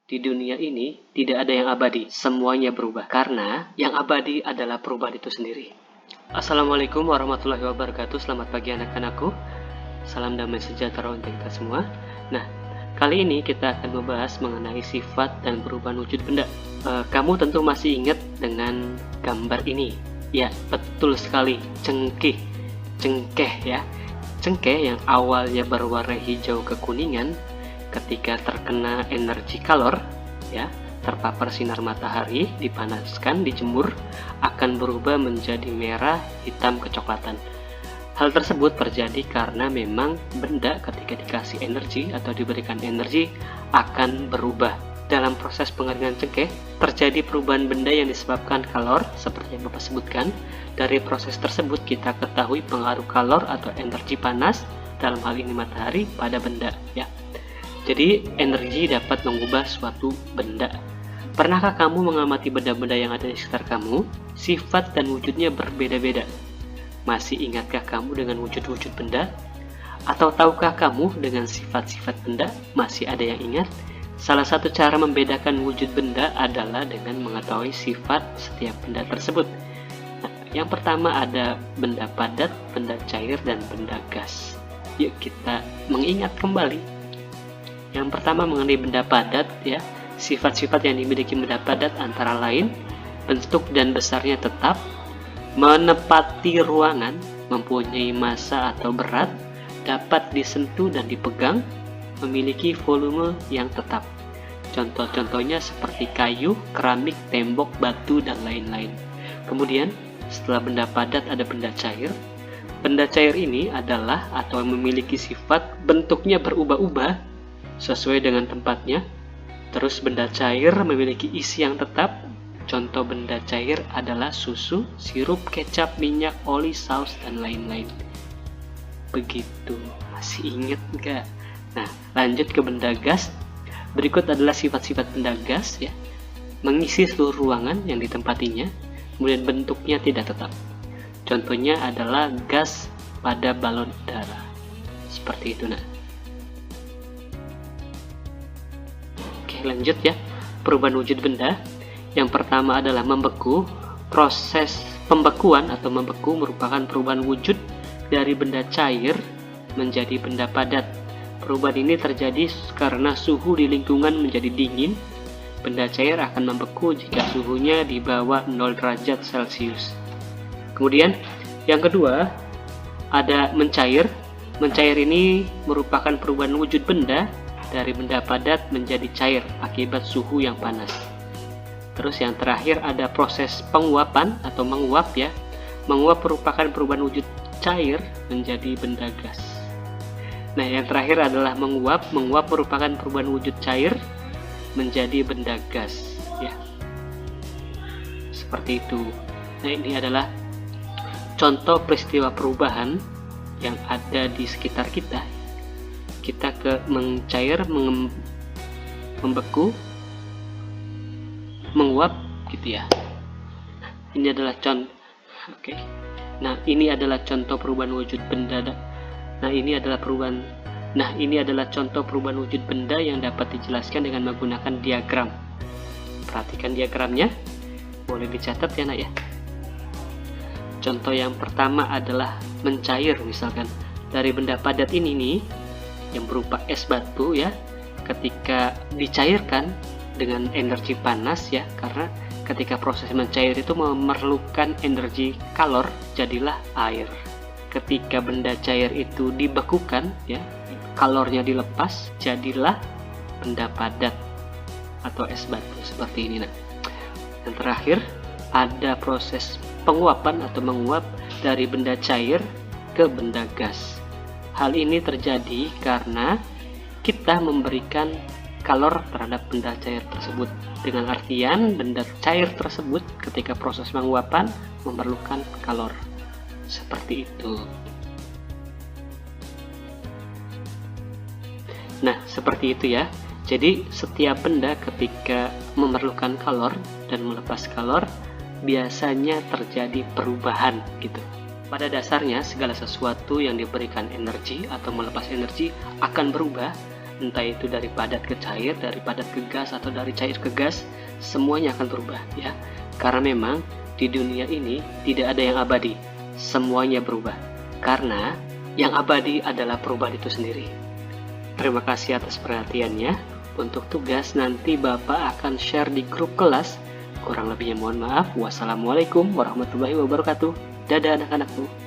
Di dunia ini tidak ada yang abadi, semuanya berubah. Karena yang abadi adalah perubahan itu sendiri. Assalamualaikum warahmatullahi wabarakatuh. Selamat pagi anak-anakku. Salam damai sejahtera untuk kita semua. Nah, kali ini kita akan membahas mengenai sifat dan perubahan wujud benda. Kamu tentu masih ingat dengan gambar ini. Ya, betul sekali, cengkeh. Cengkeh ya. Cengkeh yang awalnya berwarna hijau kekuningan, ketika terkena energi kalor, ya, terpapar sinar matahari, dipanaskan, dijemur, akan berubah menjadi merah, hitam, kecoklatan. Hal tersebut terjadi karena memang benda ketika dikasih energi atau diberikan energi akan berubah. Dalam proses pengeringan cengkeh, terjadi perubahan benda yang disebabkan kalor, seperti yang Bapak sebutkan. Dari proses tersebut kita ketahui pengaruh kalor atau energi panas, dalam hal ini matahari, pada benda, ya. Jadi, energi dapat mengubah suatu benda. Pernahkah kamu mengamati benda-benda yang ada di sekitar kamu? Sifat dan wujudnya berbeda-beda. Masih ingatkah kamu dengan wujud-wujud benda? Atau tahukah kamu dengan sifat-sifat benda? Masih ada yang ingat? Salah satu cara membedakan wujud benda adalah dengan mengetahui sifat setiap benda tersebut. Nah, yang pertama ada benda padat, benda cair, dan benda gas. Yuk kita mengingat kembali. Yang pertama mengenai benda padat, ya. Sifat-sifat yang dimiliki benda padat antara lain bentuk dan besarnya tetap, menepati ruangan, mempunyai massa atau berat, dapat disentuh dan dipegang, memiliki volume yang tetap. Contoh-contohnya seperti kayu, keramik, tembok, batu, dan lain-lain. Kemudian, setelah benda padat ada benda cair. Benda cair ini adalah atau memiliki sifat bentuknya berubah-ubah sesuai dengan tempatnya. Terus benda cair memiliki isi yang tetap. Contoh benda cair adalah susu, sirup, kecap, minyak, oli, saus, dan lain-lain. Begitu. Masih ingat nggak? Nah, lanjut ke benda gas. Berikut adalah sifat-sifat benda gas, ya. Mengisi seluruh ruangan yang ditempatinya, kemudian bentuknya tidak tetap. Contohnya adalah gas pada balon udara. Seperti itu, nah. Lanjut ya, perubahan wujud benda. Yang pertama adalah membeku. Proses pembekuan atau membeku merupakan perubahan wujud dari benda cair menjadi benda padat. Perubahan ini terjadi karena suhu di lingkungan menjadi dingin. Benda cair akan membeku jika suhunya di bawah 0 derajat Celcius. Kemudian yang kedua ada mencair. Mencair ini merupakan perubahan wujud benda dari benda padat menjadi cair akibat suhu yang panas. Terus yang terakhir ada proses penguapan atau menguap, ya. Menguap merupakan perubahan wujud cair menjadi benda gas. Nah, yang terakhir adalah menguap. Menguap merupakan perubahan wujud cair menjadi benda gas, ya. Seperti itu. Nah, ini adalah contoh peristiwa perubahan yang ada di sekitar kita. Kita ke mencair, membeku, menguap, gitu ya. Ini adalah contoh. Oke. Nah, ini adalah contoh perubahan wujud benda. Nah, ini adalah contoh perubahan wujud benda yang dapat dijelaskan dengan menggunakan diagram. Perhatikan diagramnya. Boleh dicatat ya, Nak, ya. Contoh yang pertama adalah mencair, misalkan dari benda padat ini nih, yang berupa es batu, ya, ketika dicairkan dengan energi panas, ya, karena ketika proses mencair itu memerlukan energi kalor, jadilah air. Ketika benda cair itu dibekukan, ya, kalornya dilepas, jadilah benda padat atau es batu seperti ini. Nah, yang terakhir ada proses penguapan atau menguap dari benda cair ke benda gas. Hal ini terjadi karena kita memberikan kalor terhadap benda cair tersebut. Dengan artian benda cair tersebut ketika proses penguapan memerlukan kalor. Seperti itu. Nah, seperti itu ya. Jadi setiap benda ketika memerlukan kalor dan melepas kalor biasanya terjadi perubahan gitu. Pada dasarnya segala sesuatu yang diberikan energi atau melepas energi akan berubah entah itu dari padat ke cair, dari padat ke gas, atau dari cair ke gas, semuanya akan berubah ya. Karena memang di dunia ini tidak ada yang abadi, semuanya berubah. Karena yang abadi adalah perubahan itu sendiri. Terima kasih atas perhatiannya. Untuk tugas nanti Bapak akan share di grup kelas. Kurang lebihnya mohon maaf. Wassalamualaikum warahmatullahi wabarakatuh. Dadah anak-anakku.